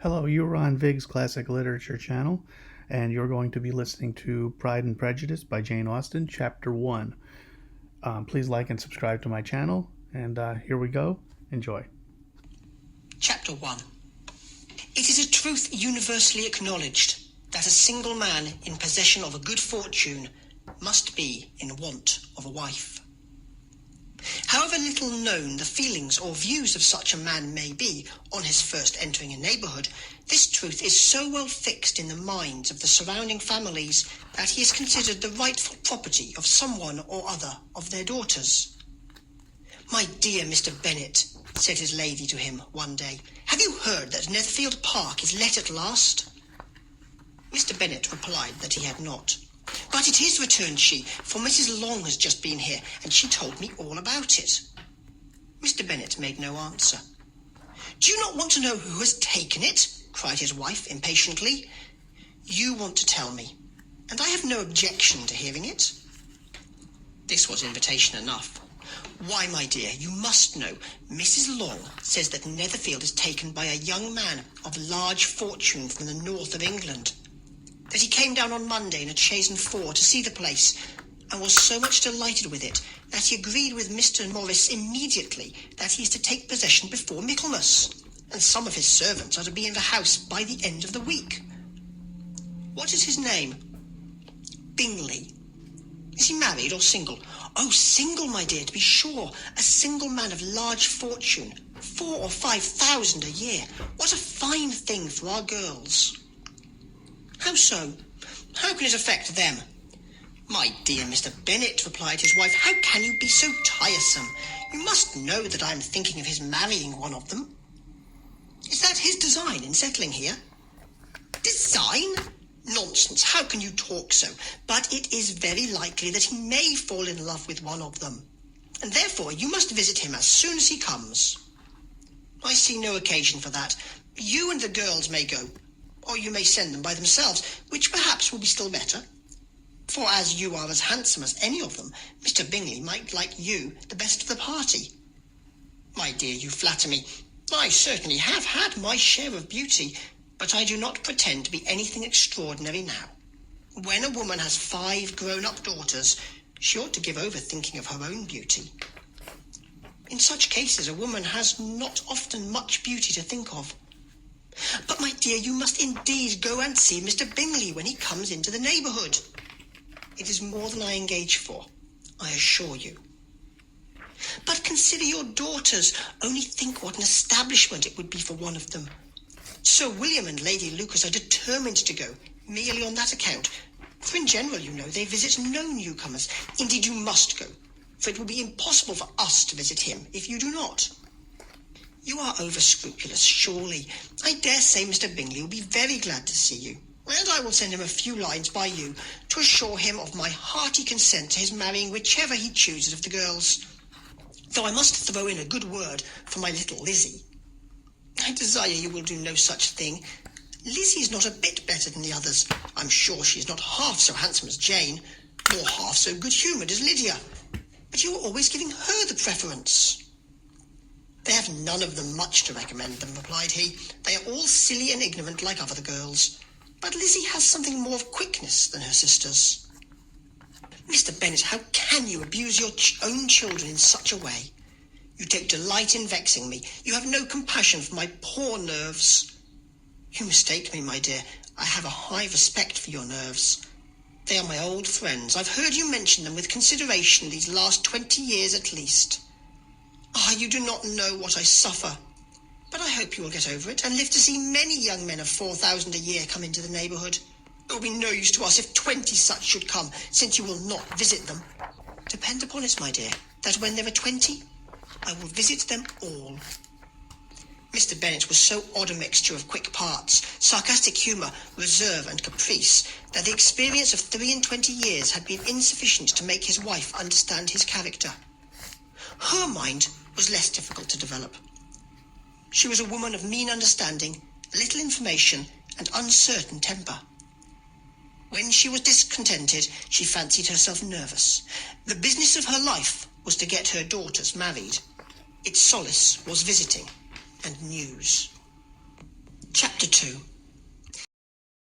Hello, you're on Vig's Classic Literature channel, and you're going to be listening to Pride and Prejudice by Jane Austen, Chapter 1. Please like and subscribe to my channel, and here we go. Enjoy. Chapter 1. It is a truth universally acknowledged that a single man in possession of a good fortune must be in want of a wife. However little known the feelings or views of such a man may be on his first entering a neighbourhood, this truth is so well fixed in the minds of the surrounding families that he is considered the rightful property of someone or other of their daughters. "My dear Mr. Bennet," said his lady to him one day, "have you heard that Netherfield Park is let at last?" Mr. Bennet replied that he had not. "But it is," returned she, "for Mrs. Long has just been here, and she told me all about it." Mr. Bennet made no answer. "Do you not want to know who has taken it?" cried his wife impatiently. "You want to tell me, and I have no objection to hearing it." This was invitation enough. "Why, my dear, you must know. Mrs. Long says that Netherfield is taken by a young man of large fortune from the north of England. That he came down on Monday in a chaise and four to see the place, and was so much delighted with it that he agreed with Mr. Morris immediately that he is to take possession before Michaelmas, and some of his servants are to be in the house by the end of the week." "What is his name?" "Bingley." "Is he married or single?" "Oh, single, my dear, to be sure. A single man of large fortune, 4,000 or 5,000 a year. What a fine thing for our girls." "How so? How can it affect them?" "My dear Mr. Bennet," replied his wife, "how can you be so tiresome? You must know that I am thinking of his marrying one of them." "Is that his design in settling here?" "Design? Nonsense, how can you talk so? But it is very likely that he may fall in love with one of them, and therefore you must visit him as soon as he comes." "I see no occasion for that. You and the girls may go, or you may send them by themselves, which perhaps will be still better. For as you are as handsome as any of them, Mr. Bingley might like you the best of the party." "My dear, you flatter me. I certainly have had my share of beauty, but I do not pretend to be anything extraordinary now. When a woman has 5 grown-up daughters, she ought to give over thinking of her own beauty. In such cases a woman has not often much beauty to think of. But, my dear, you must indeed go and see Mr. Bingley when he comes into the neighbourhood. It is more than I engage for, I assure you. But consider your daughters. Only think what an establishment it would be for one of them. Sir William and Lady Lucas are determined to go, merely on that account, for in general, you know, they visit no newcomers. Indeed, you must go, for it will be impossible for us to visit him if you do not. You are over-scrupulous, surely. I dare say Mr. Bingley will be very glad to see you, and I will send him a few lines by you to assure him of my hearty consent to his marrying whichever he chooses of the girls, though I must throw in a good word for my little Lizzie. I desire you will do no such thing. Lizzie is not a bit better than the others. I'm sure she is not half so handsome as Jane, nor half so good-humoured as Lydia, but you are always giving her the preference." "They have none of them much to recommend them," replied he. "They are all silly and ignorant like other girls, but Lizzie has something more of quickness than her sisters." "Mr. Bennet, how can you abuse your own children in such a way? You take delight in vexing me. You have no compassion for my poor nerves." "You mistake me, my dear. I have a high respect for your nerves. They are my old friends. I've heard you mention them with consideration these last 20 years at least. Ah, you do not know what I suffer. But I hope you will get over it, and live to see many young men of 4,000 a year come into the neighbourhood. It will be no use to us if 20 such should come, since you will not visit them. Depend upon it, my dear, that when there are 20, I will visit them all." Mr. Bennet was so odd a mixture of quick parts, sarcastic humour, reserve, and caprice, that the experience of 23 years had been insufficient to make his wife understand his character. Her mind was less difficult to develop. She was a woman of mean understanding, little information, and uncertain temper. When she was discontented, she fancied herself nervous. The business of her life was to get her daughters married. Its solace was visiting and news. Chapter Chapter 2.